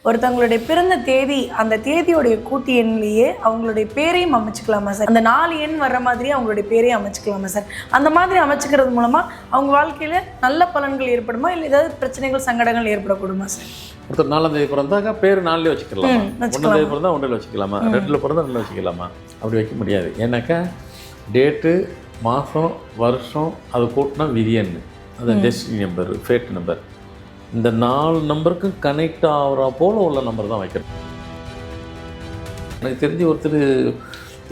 ஒருத்தவங்களுடைய பிறந்த தேதி, அந்த தேதியோடைய கூட்டு எண்ணிலேயே அவங்களுடைய பேரையும் அமைச்சுக்கலாமா சார்? அந்த 4 எண் வர்ற மாதிரி அவங்களுடைய பேரையும் அமைச்சுக்கலாமா சார்? அந்த மாதிரி அமைச்சுக்கிறது மூலமா அவங்க வாழ்க்கையில நல்ல பலன்கள் ஏற்படுமா, இல்லை ஏதாவது பிரச்சனைகள் சங்கடங்கள் ஏற்படக்கூடுமா சார்? ஒருத்தர் 4ஆம் தேதி பிறந்தாக்கா பேர் 4லே வச்சுக்கலாமா? 1ஆம் தேதி பிறந்தா 1ல் வச்சுக்கலாமா? 2ல் பிறந்தா 2ல் வச்சுக்கலாமா? அப்படி வைக்க முடியாது. ஏன்னாக்கா டேட்டு, மாதம், வருஷம் அது கூட்டினா விதியன்னு, அது டெஸ்டினி நம்பர், ஃபேட் நம்பர். இந்த 4 நம்பருக்கும் கனெக்ட் ஆகிற போல் உள்ள நம்பர் தான் வைக்கணும். எனக்கு தெரிஞ்சு ஒருத்தர்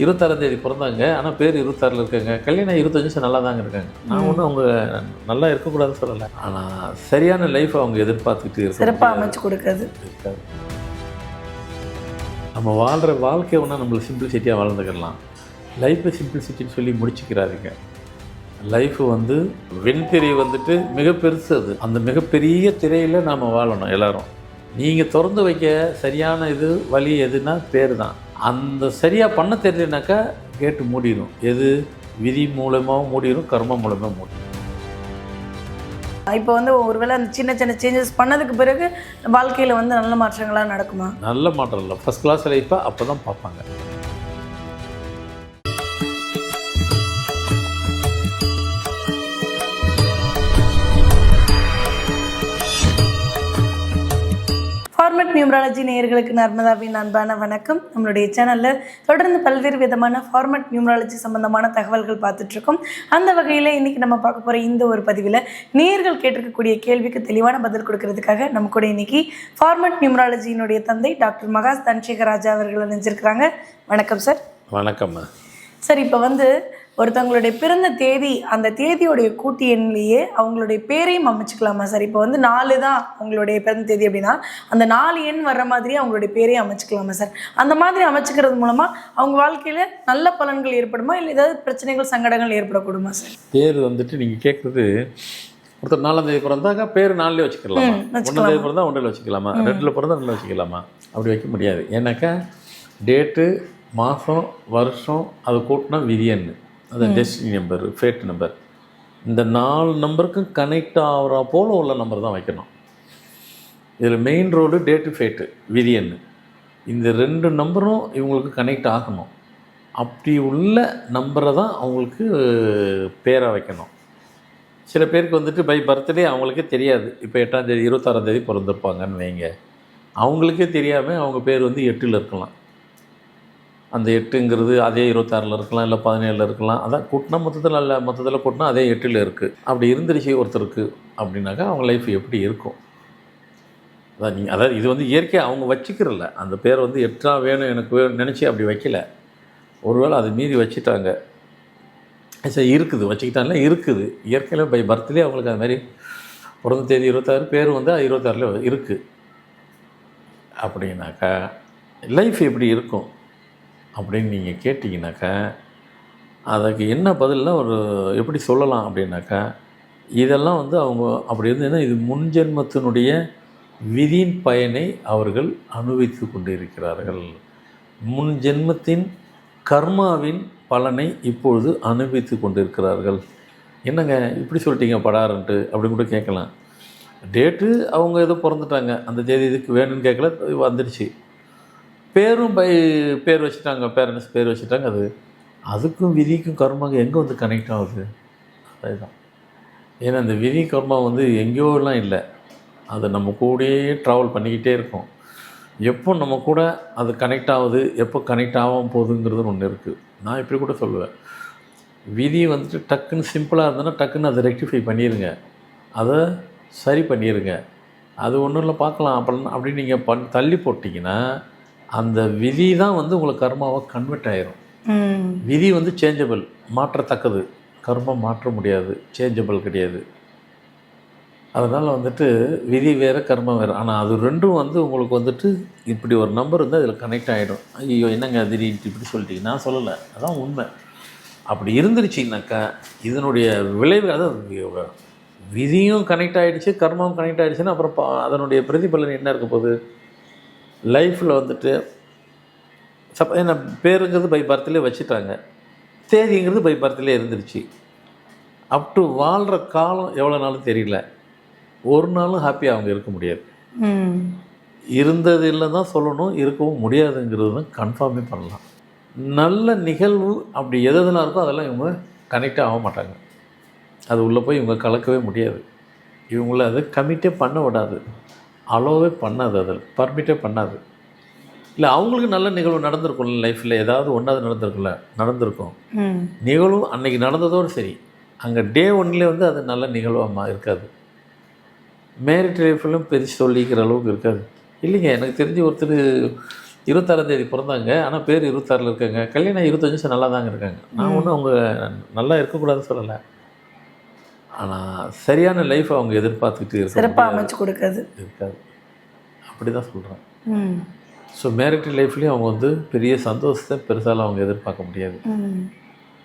26ஆம் தேதி பிறந்தாங்க, ஆனால் பேர் 26ல் இருக்காங்க. கல்யாணம் 25 வருஷம் நல்லா தாங்க இருக்காங்க. நான் ஒன்றும் அவங்க நல்லா இருக்கக்கூடாதுன்னு சொல்லலை, ஆனால் சரியான லைஃப் அவங்க எதிர்பார்த்துக்கிட்டு இருக்க சிறப்பாக அமைச்சு கொடுக்காது இருக்காது. நம்ம வாழ்கிற வாழ்க்கை ஒன்றா நம்மளை சிம்பிளிசிட்டியாக வாழ்ந்துக்கலாம். லைஃப்பை சிம்பிளிசிட்டின்னு சொல்லி முடிச்சுக்கிறாருங்க. லைஃபு வந்து வெண்திரை வந்துட்டு மிக பெருசு. அது அந்த மிகப்பெரிய திரையில் நாம் வாழணும் எல்லோரும். நீங்கள் திறந்து வைக்க சரியான இது வழி எதுனா பேர் தான். அந்த சரியாக பண்ண தெரியலனாக்கா கேட்டு மூடிடும். எது விதி மூலமாகவும் மூடிடும், கர்மம் மூலமாக மூடிடும். இப்போ வந்து ஒருவேளை அந்த சின்ன சின்ன சேஞ்சஸ் பண்ணதுக்கு பிறகு வாழ்க்கையில் வந்து நல்ல மாற்றங்களாக நடக்குமா? நல்ல மாற்றம் இல்லை, ஃபஸ்ட் கிளாஸ் லைஃப்பை அப்போ தான் பார்ப்பாங்க. ஃபார்மட் நியூமராலஜி நேயர்களுக்கு நர்மதாவின் அன்பான வணக்கம். நம்மளுடைய சேனலில் தொடர்ந்து பல்வேறு விதமான ஃபார்மட் நியூமராலஜி சம்பந்தமான தகவல்கள் பார்த்துட்ருக்கோம். அந்த வகையில் இன்றைக்கி நம்ம பார்க்க போகிற இந்த ஒரு பதிவில் நேயர்கள் கேட்டிருக்கக்கூடிய கேள்விக்கு தெளிவான பதில் கொடுக்கறதுக்காக நம்ம கூட இன்றைக்கி ஃபார்மட் நியூமராலஜியினுடைய தந்தை டாக்டர் மகாஸ் தனசேகர் ராஜா அவர்கள் நினைச்சிருக்கிறாங்க. வணக்கம் சார். வணக்கம் சார். இப்போ வந்து ஒருத்தவங்களுடைய பிறந்த தேதி, அந்த தேதியோடைய கூட்டு எண்ணிலேயே அவங்களுடைய பேரையும் அமைச்சுக்கலாமா சார்? இப்போ வந்து 4 தான் அவங்களுடைய பிறந்த தேதி அப்படின்னா அந்த 4 எண் வர்ற மாதிரி அவங்களுடைய பேரையும் அமைச்சுக்கலாமா சார்? அந்த மாதிரி அமைச்சுக்கிறது மூலமாக அவங்க வாழ்க்கையில் நல்ல பலன்கள் ஏற்படுமா, இல்லை ஏதாவது பிரச்சனைகள் சங்கடங்கள் ஏற்படக்கூடுமா சார்? பேர் வந்துட்டு நீங்கள் கேட்குறது, ஒருத்தர் 4ஆம் தேதி பிறந்தாக்கா பேர் 4லே வச்சுக்கலாமா? 1ஆம் தேதி பிறந்தா 1ல் வச்சுக்கலாமா? 2ல் பிறந்தா 2ல் வச்சுக்கலாமா? அப்படி வைக்க முடியாது. ஏன்னாக்கா டேட்டு, மாதம், வருஷம் அது கூட்டினா விதியன்னு, அது டெஸ்டினி நம்பர், ஃபேட் நம்பர். இந்த 4 நம்பருக்கும் கனெக்ட் ஆகிற போல் உள்ள நம்பர் தான் வைக்கணும். இதில் மெயின் ரோடு டேட்டு, ஃபேட்டு, விதியன்னு. இந்த 2 நம்பரும் இவங்களுக்கு கனெக்ட் ஆகணும். அப்படி உள்ள நம்பரை தான் அவங்களுக்கு பேராக வைக்கணும். சில பேருக்கு வந்துட்டு பை பர்த்டே அவங்களுக்கே தெரியாது. இப்போ 8ஆம் தேதி 26ஆம் தேதி பிறந்திருப்பாங்கன்னு வைங்க, அவங்களுக்கே தெரியாமல் அவங்க பேர் வந்து 8ல் இருக்கலாம். அந்த 8ங்கிறது அதே 26ல் இருக்கலாம், இல்லை 17ல் இருக்கலாம். அதான் கூட்டினா மொத்தத்தில் இல்லை, மொத்தத்தில் கூட்டினா அதே 8ல் இருக்குது. அப்படி இருந்துருச்சு ஒருத்தருக்கு அப்படின்னாக்கா அவங்க லைஃப் எப்படி இருக்கும்? அதாவது இது வந்து இயற்கையாக அவங்க வச்சுக்கிறல. அந்த பேர் வந்து 8ஆ வேணும் எனக்கு நினச்சி அப்படி வைக்கல. ஒருவேளை அதை மீறி வச்சுட்டாங்க, சரி இருக்குது, வச்சுக்கிட்டாங்களே இருக்குது. இயற்கையில் பை பர்த்லேயே அவங்களுக்கு அது மாதிரி பிறந்த தேதி 26, பேர் வந்து 26ல் இருக்குது அப்படின்னாக்கா லைஃப் எப்படி இருக்கும் அப்படின்னு நீங்கள் கேட்டிங்கனாக்கா அதுக்கு என்ன பதில்னா ஒரு எப்படி சொல்லலாம் அப்படின்னாக்கா, இதெல்லாம் வந்து அவங்க அப்படி இருந்ததுன்னா இது முன்ஜென்மத்தினுடைய விதியின் பயனை அவர்கள் அனுபவித்து கொண்டு இருக்கிறார்கள். முன் ஜென்மத்தின் கர்மாவின் பலனை இப்பொழுது அனுபவித்து கொண்டு இருக்கிறார்கள். என்னங்க இப்படி சொல்லிட்டீங்க படாருன்ட்டு அப்படி கூட கேட்கலாம். டேட்டு அவங்க ஏதோ பிறந்துட்டாங்க, அந்த தேதி இதுக்கு வேணும்னு கேட்கல, வந்துடுச்சு. பேரும் பேர் வச்சுட்டாங்க, பேரண்ட்ஸ் பேர் வச்சுட்டாங்க. அதுக்கும் விதிக்கும் கர்மாங்க எங்கே வந்து கனெக்ட் ஆகுது? அதுதான். ஏன்னா அந்த விதி கர்மா வந்து எங்கேயோலாம் இல்லை, அது நம்ம கூடயே ட்ராவல் பண்ணிக்கிட்டே இருக்கும். எப்போ நம்ம கூட அது கனெக்ட் ஆகுது, எப்போ கனெக்ட் ஆகாமல் போகுதுங்கிறது ஒன்று இருக்குது. நான் இப்படி கூட சொல்லுவேன், விதி வந்துட்டு டக்குன்னு சிம்பிளாக இருந்ததுன்னா டக்குன்னு அதை ரெக்டிஃபை பண்ணிடுங்க, அதை சரி பண்ணிடுங்க. அது ஒன்றும் இல்லை பார்க்கலாம் அப்படின்னு நீங்கள் தள்ளி போட்டிங்கன்னா அந்த விதி தான் வந்து உங்களுக்கு கர்மாவை கன்வெர்ட் ஆகிரும். விதி வந்து சேஞ்சபிள், மாற்றத்தக்கது. கர்மம் மாற்ற முடியாது, சேஞ்சபிள் கிடையாது. அதனால் வந்துட்டு விதி வேறு, கர்மம் வேறு. ஆனால் அது ரெண்டும் வந்து உங்களுக்கு வந்துட்டு இப்படி ஒரு நம்பர் வந்து அதில் கனெக்ட் ஆகிடும். ஐயோ என்னங்க திடீர்னு இப்படி சொல்லிட்டீங்க, நான் சொல்லலை, அதான் உண்மை. அப்படி இருந்துருச்சின்னாக்கா இதனுடைய விளைவு, அதாவது விதியும் கனெக்ட் ஆகிடுச்சு, கர்மம் கனெக்ட் ஆகிடுச்சுன்னா அப்புறம் அதனுடைய பிரதிபலன் என்ன இருக்க போகுது? லைஃப்பில் வந்துட்டு என்ன பேருங்கிறது பை பர்த்லேயே வச்சுட்டாங்க, தேதிங்கிறது பை பர்த்லேயே இருந்துருச்சு. அப் டு வாழ்கிற காலம் எவ்வளோ நாளும் தெரியல, ஒரு நாளும் ஹாப்பியாக அவங்க இருக்க முடியாது. இருந்தது இல்லை தான் சொல்லணும், இருக்கவும் முடியாதுங்கிறது கன்ஃபார்மே பண்ணலாம். நல்ல நிகழ்வு அப்படி எதெல்லாம் இருக்கோ அதெல்லாம் இவங்க கனெக்டே ஆக மாட்டாங்க. அது உள்ளே போய் இவங்க கலக்கவே முடியாது. இவங்கள அது கமிட்டே பண்ண விடாது, அலோவே பண்ணாது, அதில் பர்மிட்டே பண்ணாது. இல்லை அவங்களுக்கு நல்ல நிகழ்வு நடந்திருக்கும்ல, லைஃப்பில் ஏதாவது ஒன்றாவது நடந்திருக்கும். நிகழ்வு அன்றைக்கி நடந்ததோடு சரி, அங்கே டே ஒன்லேயே வந்து அது நல்ல நிகழ்வாக இருக்காது. மேரிட் லைஃப்லையும் பெருசு சொல்லிக்கிற அளவுக்கு இருக்காது. இல்லைங்க, எனக்கு தெரிஞ்சு ஒருத்தர் 26ஆம் தேதி பிறந்தாங்க, ஆனால் பேர் 26 இருக்காங்க, கல்யாணம் 25 வருஷம் நல்லா தாங்க இருக்காங்க. நான் ஒன்றும் அவங்க நல்லா இருக்கக்கூடாதுன்னு சொல்லலை, ஆனால் சரியான லைஃப் அவங்க எதிர்பார்த்துக்கிட்டு சிறப்பாக அமைச்சு கொடுக்காது இருக்காது. அப்படி தான் சொல்கிறேன். ஸோ மேரிட் லைஃப்லேயும் அவங்க வந்து பெரிய சந்தோஷத்தை பெருசாலும் அவங்க எதிர்பார்க்க முடியாது.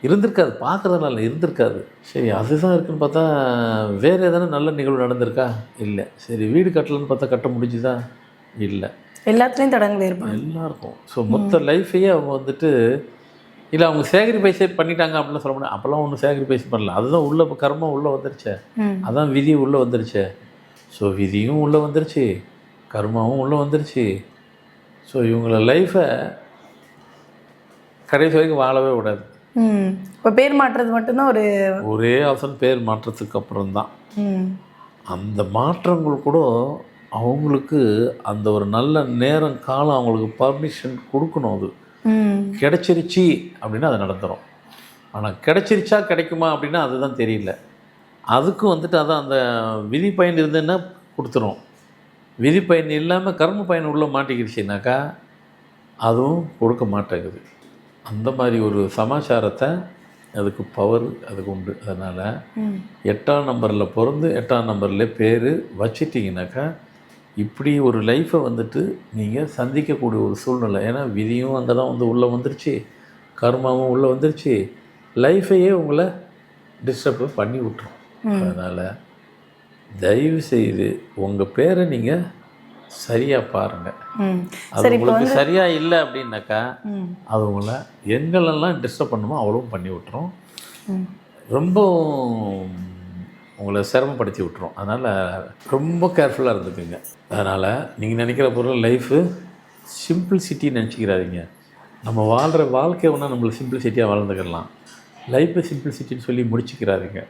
இருந்திருக்காது, பார்க்குறதுனால இருந்திருக்காது. சரி அதுதான் இருக்குதுன்னு பார்த்தா வேறு எதனா நல்ல நிகழ்வு நடந்திருக்கா? இல்லை. சரி வீடு கட்டலன்னு பார்த்தா கட்ட முடிஞ்சுதா? இல்லை. எல்லாத்துலேயும் தடங்கள் ஏற்படும் எல்லாருக்கும். ஸோ மொத்த லைஃபையே அவங்க வந்துட்டு இல்லை அவங்க சேக்ரிஃபைஸே பண்ணிட்டாங்க அப்படின்னு சொல்ல முடியாது. அப்போல்லாம் ஒன்றும் சேக்ரிஃபைஸ் பண்ணல, அதுதான் உள்ளே கர்மம் உள்ளே வந்துருச்சே, அதான் விதி உள்ளே வந்துருச்சே. ஸோ விதியும் உள்ளே வந்துருச்சு, கர்மாவும் உள்ளே வந்துருச்சு. ஸோ இவங்கள லைஃப்பை கடைசி வரைக்கும் வாழவே விடாது. இப்போ பேர் மாற்றுறது மட்டும்தான் ஒரே ஆப்ஷன். பேர் மாற்றத்துக்கு அப்புறம்தான் அந்த மாற்றங்கள் கூட அவங்களுக்கு அந்த ஒரு நல்ல நேரம் காலம் அவங்களுக்கு பர்மிஷன் கொடுக்கணும். அது கிடைச்சிருச்சு அப்படின்னா அது நடந்துடும். ஆனால் கிடைச்சிருச்சா கிடைக்குமா அப்படின்னா அதுதான் தெரியல. அதுக்கும் வந்துட்டு அதான் அந்த விதி பயன் இருந்ததுன்னா கொடுத்துரும். விதி பயன் இல்லாமல் கர்ம பயன் உள்ளே மாட்டிக்கிடுச்சுனாக்கா அதுவும் கொடுக்க மாட்டேங்குது. அந்த மாதிரி ஒரு சமாச்சாரத்தை அதுக்கு பவர் அதுக்கு உண்டு. அதனால் 8ஆம் நம்பரில் பிறந்து 8ஆம் நம்பரில் பேர் வச்சிட்டிங்கனாக்கா இப்படி ஒரு லைஃப்பை வந்துட்டு நீங்கள் சந்திக்கக்கூடிய ஒரு சூழ்நிலை. ஏன்னா விதியும் அங்கே தான் வந்து உள்ளே வந்துருச்சு, கர்மாவும் உள்ளே வந்துருச்சு, லைஃப்பையே உங்களை டிஸ்டர்ப் பண்ணி விட்டுரும். அதனால் தயவு செய்து உங்கள் பேரை நீங்கள் சரியாக பாருங்கள். அது உங்களுக்கு சரியாக இல்லை அப்படின்னாக்கா அது உங்களை எங்களெல்லாம் டிஸ்டர்ப் பண்ணுமோ அவ்வளவும் பண்ணி விட்டுரும், ரொம்ப உங்களை சிரமப்படுத்தி விட்டுரும். அதனால் ரொம்ப கேர்ஃபுல்லாக இருந்துக்குங்க. அதனால் நீங்கள் நினைக்கிற பொருள் லைஃபு சிம்பிள்சிட்டின்னு நினச்சிக்கிறாதீங்க. நம்ம வாழ்கிற வாழ்க்கை ஒன்றா நம்மளை சிம்பிள்சிட்டியாக வாழ்ந்துக்கிடலாம். லைஃப்பை சிம்பிள்சிட்டின்னு சொல்லி முடிச்சுக்கிறாதீங்க.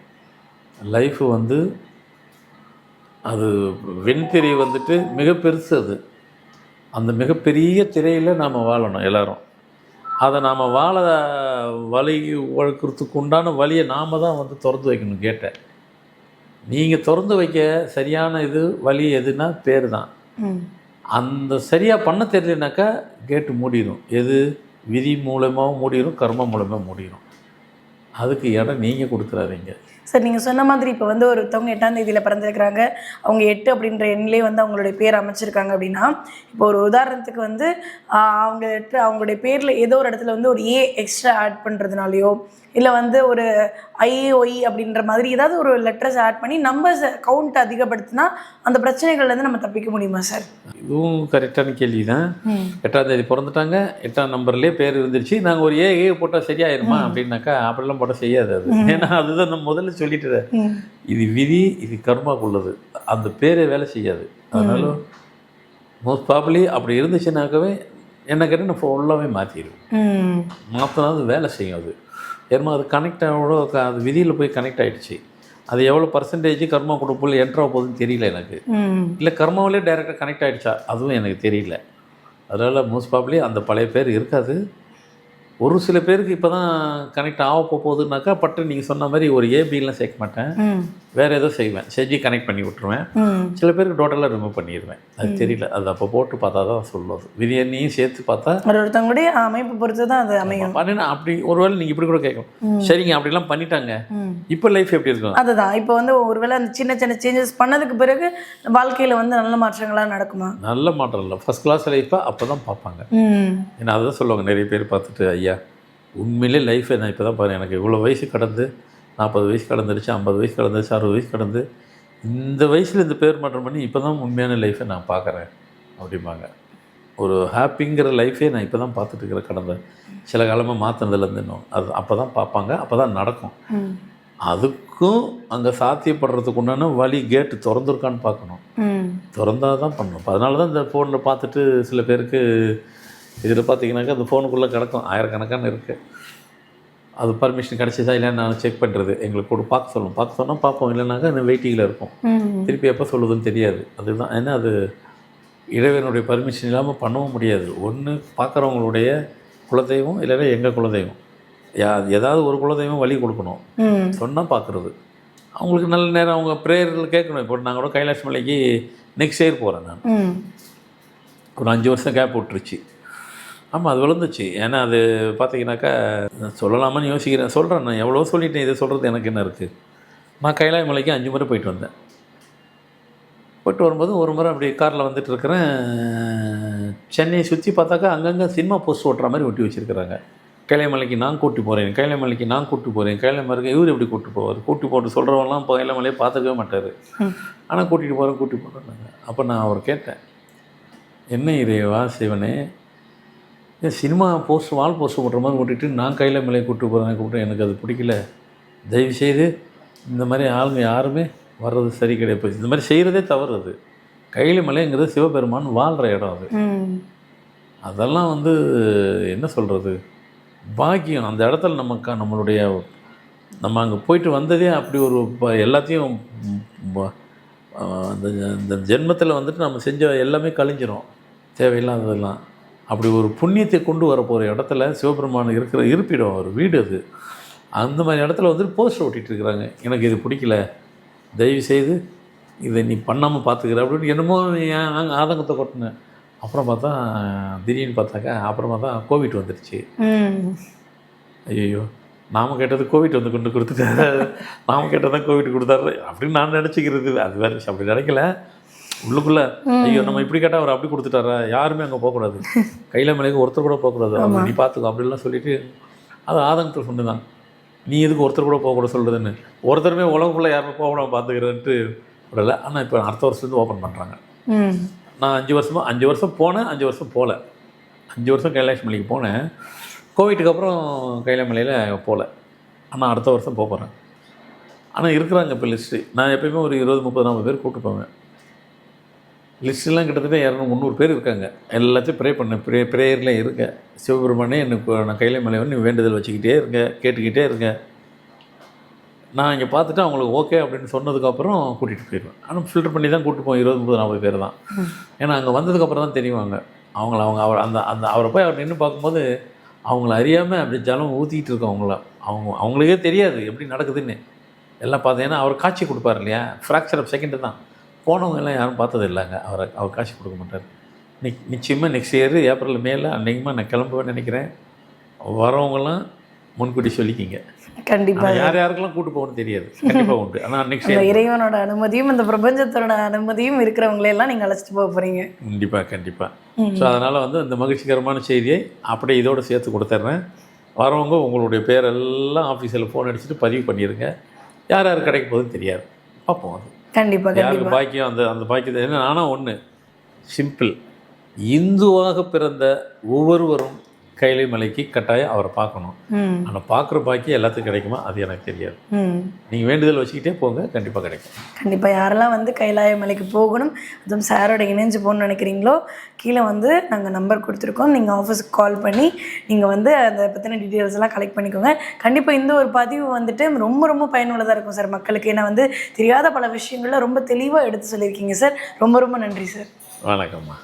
லைஃபு வந்து அது வெண்திரை வந்துட்டு மிக பெருசு. அது அந்த மிகப்பெரிய திரையில் நாம் வாழணும் எல்லோரும். அதை நாம் வாழ வழி வளர்க்குறதுக்கு உண்டான வழியை நாம் தான் வந்து திறந்து வைக்கணும். கேட்டை நீங்கள் திறந்து வைக்க சரியான வழி எதுனா பேர் தான். அந்த சரியாக பண்ண தெரியலனாக்கா கேட்டு மூடிடும். எது விதி மூலமாகவும் மூடிடும், கர்ம மூலமாக மூடிடும். அதுக்கு இடம் நீங்கள் கொடுத்துறாதீங்க. சார் நீங்கள் சொன்ன மாதிரி இப்போ வந்து ஒருத்தவங்க 8ஆம் தேதியில் பிறந்திருக்கிறாங்க, அவங்க 8 அப்படின்ற எண்ணிலே வந்து அவங்களுடைய பேர் அமைச்சிருக்காங்க அப்படின்னா, இப்போ ஒரு உதாரணத்துக்கு வந்து அவங்களுடைய பேரில் ஏதோ ஒரு இடத்துல வந்து ஒரு ஏ எக்ஸ்ட்ரா ஆட் பண்ணுறதுனாலையோ இல்லை வந்து ஒரு ஐஒய் அப்படின்ற மாதிரி ஏதாவது ஒரு லெட்டர்ஸ் ஆட் பண்ணி நம்பர்ஸ் கவுண்ட் அதிகப்படுத்தினா அந்த பிரச்சனைகள்லேருந்து நம்ம தப்பிக்க முடியுமா சார்? இதுவும் கரெக்டான கேள்வி தான். 8ஆம் தேதி பிறந்துட்டாங்க, 8ஆம் நம்பர்லேயே பேர் இருந்துருச்சு, நாங்கள் ஒரு ஏ போட்டால் சரியாயிருமா அப்படின்னாக்கா அப்படிலாம் போட்டால் செய்யாது. அது ஏன்னா அதுதான் நம்ம முதல்ல சொல்லிட்டு, இது விதி, இது கர்மாக்குள்ளது, அந்த பேரே வேலை செய்யாது. அதனால மோஸ்ட் ப்ராபப்ளி அப்படி இருந்துச்சுனாக்கவே என்ன கேட்டால் நான் ஃபுல்லாகவே மாற்றிடுவேன். மாற்றினா அது வேலை செய்யும். அது ஏன்னா அது கனெக்ட் ஆகோட அது விதியில் போய் கனெக்ட் ஆகிடுச்சு. அது எவ்வளோ பர்சன்டேஜ் கர்மா கொடுப்போல் என்ட்ராக போகுதுன்னு தெரியல எனக்கு. இல்லை கர்மாவிலே டைரெக்டாக கனெக்ட் ஆகிடுச்சா அதுவும் எனக்கு தெரியல. அதனால் மோஸ்ட் ப்ராபப்ளி அந்த பழைய பேர் இருக்காது. ஒரு சில பேருக்கு இப்போ தான் கனெக்ட் ஆக போகுதுனாக்கா பட்டு நீங்கள் சொன்ன மாதிரி ஒரு ஏபிலாம் சேர்க்க மாட்டேன், வேறு ஏதோ செய்வேன், செஞ்சு கனெக்ட் பண்ணி விட்ருவேன். சில பேருக்கு டோட்டலாக ரிமூவ் பண்ணிடுவேன். அது தெரியல, அது அப்போ போட்டு பார்த்தா தான் சொல்லுவது. விதியன்னையும் சேர்த்து பார்த்தா ஒருத்தவங்களுடைய அமைப்பு பொறுத்து தான் அது அமையும். பண்ணினா அப்படி ஒருவேளை நீங்கள் இப்படி கூட கேட்கணும், சரிங்க அப்படிலாம் பண்ணிட்டாங்க, இப்போ லைஃப் எப்படி இருக்கும்? அதுதான் இப்போ வந்து ஒருவேளை அந்த சின்ன சின்ன சேஞ்சஸ் பண்ணதுக்கு பிறகு வாழ்க்கையில் வந்து நல்ல மாற்றங்களாக நடக்குமா? நல்ல மாற்றம் இல்லை, ஃபஸ்ட் கிளாஸ் லைஃப்பாக அப்போ தான் பார்ப்பாங்க. ஏன்னா அதுதான் சொல்லுவாங்க நிறைய பேர் பார்த்துட்டு, ஐயா உண்மையிலே லைஃப்பை நான் இப்போ தான் பாருங்கள், எனக்கு இவ்வளோ வயசு கடந்து 40 வயசு கடந்துருச்சு, 50 வயசு கடந்துருச்சு, 60 வயசு கடந்து இந்த வயசில் இந்த பேர் மாற்றம் பண்ணி இப்போ தான் உண்மையான லைஃப்பை நான் பார்க்குறேன் அப்படிம்பாங்க. ஒரு ஹாப்பிங்கிற லைஃபே நான் இப்போ தான் பார்த்துட்டு இருக்கிறேன், கடந்த சில காலமாக மாற்றினதுலேருந்து இன்னும் அது அப்போ தான் பார்ப்பாங்க, அப்போ தான் நடக்கும். அதுக்கு அதுக்கும் அங்கே சாத்தியப்படுறதுக்கு உண்டான வழி கேட்டு திறந்துருக்கான்னு பார்க்கணும். திறந்தால் தான் பண்ணணும். அதனால தான் இந்த ஃபோனில் பார்த்துட்டு சில பேருக்கு இதில் பார்த்தீங்கன்னாக்கா அந்த ஃபோனுக்குள்ளே கிடக்கும் ஆயிரக்கணக்கான இருக்குது. அது பர்மிஷன் கிடச்சிதா இல்லைன்னு நான் செக் பண்ணுறது எங்களுக்கு கூட பார்க்க சொல்லணும். பார்க்க சொன்னால் பார்ப்போம், இல்லைனாக்கா அந்த வெயிட்டிங்கில் இருக்கும். திருப்பி எப்போ சொல்லுதுன்னு தெரியாது. அதுதான் ஏன்னா அது இறைவனுடைய பர்மிஷன் இல்லாமல் பண்ணவும் முடியாது. ஒன்று பார்க்குறவங்களுடைய குலதெய்வம் இல்லைன்னா எங்கள் குலதெய்வம் ஏதாவது ஒரு குலதெய்வம் வழி கொடுக்கணும். சொன்னால் பார்க்குறது அவங்களுக்கு நல்ல நேரம் அவங்க ப்ரேயரில் கேட்கணும். இப்போ நான் கூட கைலாஷ் மலைக்கு நெக்ஸ்ட் இயர் போகிறேன். நான் ஒரு 5 வருஷம் கேப் விட்டுருச்சு. ஆமாம், அது விழுந்துச்சு. ஏன்னா அது பார்த்தீங்கன்னாக்கா சொல்லலாமான்னு யோசிக்கிறேன். சொல்கிறேன், நான் எவ்வளோ சொல்லிட்டேன், இதை சொல்கிறது எனக்கு என்ன இருக்குது. நான் கைலாய மலைக்கு 5 முறை போயிட்டு வந்தேன். போயிட்டு வரும்போது ஒரு முறை அப்படி காரில் வந்துட்டு இருக்கிறேன். சென்னையை சுற்றி பார்த்தாக்கா அங்கங்கே சினிமா போஸ்ட் ஓட்டுற மாதிரி ஒட்டி வச்சுருக்கிறாங்க. கைலாயமலைக்கு நான் கூட்டி போகிறேன், கைலாயமலைக்கு நான் கூட்டி போகிறேன், கைலாயமலைக்கு இவர் எப்படி கூட்டி போவார், கூட்டி போட்டு சொல்கிறவங்களாம் இப்போ கைலாயமலையை பார்த்துக்கவே மாட்டார். ஆனால் கூட்டிகிட்டு போகிறேன்னாங்க. அப்போ நான் அவர் கேட்டேன், என்ன இறைவா சிவனே, சினிமா போஸ்ட் வால் போஸ்ட் போடுற மாதிரி ஓட்டிட்டு நான் கைலாயமலையை கூப்பிட்டு போகிறேன் கூப்பிட்டு எனக்கு அது பிடிக்கல. தயவுசெய்து இந்த மாதிரி ஆளுங்க யாருமே வர்றது சரி கிடையாது. இந்த மாதிரி செய்கிறதே தவறு. அது கைலாயமலைங்கிறது சிவபெருமான் வாழ்கிற இடம். அது அதெல்லாம் வந்து என்ன சொல்கிறது, பாக்கியம். அந்த இடத்துல நம்மளுடைய நம்ம அங்கே போயிட்டு வந்ததே அப்படி ஒரு எல்லாத்தையும் அந்த ஜென்மத்தில் வந்துட்டு நம்ம செஞ்ச எல்லாமே கழிஞ்சிரும், தேவையில்லாததெல்லாம். அப்படி ஒரு புண்ணியத்தை கொண்டு வர போகிற இடத்துல சிவபெருமான் இருக்கிற இருப்பிடம், ஒரு வீடு அது. அந்த மாதிரி இடத்துல வந்துட்டு போஸ்டர் ஓட்டிகிட்டு இருக்கிறாங்க. எனக்கு இது பிடிக்கல, தயவுசெய்து இதை நீ பண்ணாமல் பார்த்துக்கிற அப்படின்னு என்னமோ ஆதங்கத்தை கொட்டினேன். அப்புறம் பார்த்தா திடீர்னு பார்த்தாக்கா அப்புறமா தான் கோவிட் வந்துடுச்சு. ஐயோ, நாம் கேட்டது கோவிட் வந்து கொண்டு கொடுத்துட்டாரு, நாம் கேட்டது தான் கோவிட் கொடுத்தாரு அப்படின்னு நான் நினச்சிக்கிறது. அது வேறு அப்படி நினைக்கல. உள்ளுக்குள்ளே ஐயோ நம்ம இப்படி கேட்டால் அவர் அப்படி கொடுத்துட்டாரா, யாருமே அங்கே போகக்கூடாது, கைலாயமலைக்கு ஒருத்தர் கூட போகக்கூடாது, அப்படி நீ பார்த்துக்கோ அப்படின்லாம் சொல்லிவிட்டு அது ஆதங்கத்தில் சொன்னு தான். நீ எதுக்கு ஒருத்தர் கூட போகக்கூடாது சொல்கிறதுன்னு, ஒருத்தருமே உலகக்குள்ளே யாருமே போகக்கூடாது பார்த்துக்கிறேன்ட்டு விடலை. ஆனால் இப்போ அடுத்த வருஷத்துலேருந்து ஓப்பன் பண்ணுறாங்க. நான் 5 வருஷம் போனேன், 5 வருஷம் போகல. 5 வருஷம் கைலாஷ் மலைக்கு போனேன். கோவிட்டுக்கு அப்புறம் கைலாயமலையில் போகல. ஆனால் அடுத்த வருஷம் போகிறேன். ஆனால் இருக்கிறாங்க இப்போ லிஸ்ட்டு. நான் எப்போயுமே ஒரு 20, 30, 40 பேர் கூப்பிட்டு போவேன். லிஸ்ட்டெல்லாம் கிட்டத்தட்ட 200, 300 பேர் இருக்காங்க. எல்லாத்தையும் ப்ரே பண்ணேன். ப்ரேயரில் இருங்க, சிவபெருமானே எனக்கு நான் கைலாயமலை வந்து வேண்டுதல் வச்சுக்கிட்டே இருங்க, கேட்டுக்கிட்டே இருங்க. நான் இங்கே பார்த்துட்டு அவங்களுக்கு ஓகே அப்படின்னு சொன்னதுக்கப்புறம் கூட்டிகிட்டு போயிடுவேன். ஆனால் ஃபில்டர் பண்ணி தான் கூப்பிட்டு போவோம். 20, 30, 40 பேர் தான். ஏன்னா அங்கே வந்ததுக்கப்புறம் தான் தெரியுவாங்க அவர் அவரை போய் அவர் நின்று பார்க்கும்போது அவங்கள அறியாமல் அப்படி ஜலம் ஊற்றிக்கிட்டு இருக்கோம். அவங்களுக்கே தெரியாது எப்படி நடக்குதுன்னு. எல்லாம் பார்த்தீங்கன்னா அவர் காட்சி கொடுப்பார் இல்லையா, ஃப்ராக்சர் ஆஃப் செகண்டு தான். போனவங்க எல்லாம் யாரும் பார்த்தது இல்லைங்க. அவர் காட்சி கொடுக்க மாட்டார். நிச்சயமாக நெக்ஸ்ட் இயர் ஏப்ரல், மேல அன்றைக்குமா நான் கிளம்புவேன்னு நினைக்கிறேன். வரவங்களாம் முன்கூட்டி சொல்லிக்கிங்க. கண்டிப்பாக யார் யாருக்கெல்லாம் கூட்டு போகணும்னு தெரியாது, கண்டிப்பாக உண்டு. ஆனால் நெக்ஸ்ட் இறைவனோட அனுமதியும் இந்த பிரபஞ்சத்தோட அனுமதியும் இருக்கிறவங்களெல்லாம் நீங்கள் அழைச்சிட்டு போக போகிறீங்க. கண்டிப்பாக. ஸோ அதனால் வந்து இந்த மகிழ்ச்சிகரமான செய்தியை அப்படியே இதோடு சேர்த்து கொடுத்துட்றேன். வரவங்க உங்களுடைய பேரெல்லாம் ஆஃபீஸில் ஃபோன் அடிச்சுட்டு பதிவு பண்ணிடுங்க. யார் யார் கிடைக்க போகுதுன்னு தெரியாது, பார்ப்போம். அது கண்டிப்பாக யாருக்கு பாக்கியம் அந்த பாக்கியத்தை என்ன. ஆனால் ஒன்று சிம்பிள், இந்துவாக பிறந்த ஒவ்வொருவரும் கைலாயமலைக்கு கட்டாயம் அவரை பார்க்கணும். ஆனால் பார்க்குற பாக்கியம் எல்லாத்துக்கும் கிடைக்குமா அது எனக்கு தெரியாது. நீங்கள் வேண்டுதல் வச்சுக்கிட்டே போங்க, கண்டிப்பாக கிடைக்கும். கண்டிப்பாக யாரெல்லாம் வந்து கைலாயமலைக்கு போகணும், அதுவும் சாரோட இணைஞ்சு போகணும்னு நினைக்கிறீங்களோ, கீழே வந்து நாங்கள் நம்பர் கொடுத்துருக்கோம். நீங்கள் ஆஃபீஸுக்கு கால் பண்ணி நீங்கள் வந்து அதை பற்றின டீட்டெயில்ஸ் எல்லாம் கலெக்ட் பண்ணிக்கோங்க. கண்டிப்பாக இந்த ஒரு பதிவு வந்துட்டு ரொம்ப ரொம்ப பயனுள்ளதாக இருக்கும் சார் மக்களுக்கு. ஏன்னா வந்து தெரியாத பல விஷயங்களில் ரொம்ப தெளிவாக எடுத்து சொல்லியிருக்கீங்க சார். ரொம்ப ரொம்ப நன்றி சார். வணக்கம்மா.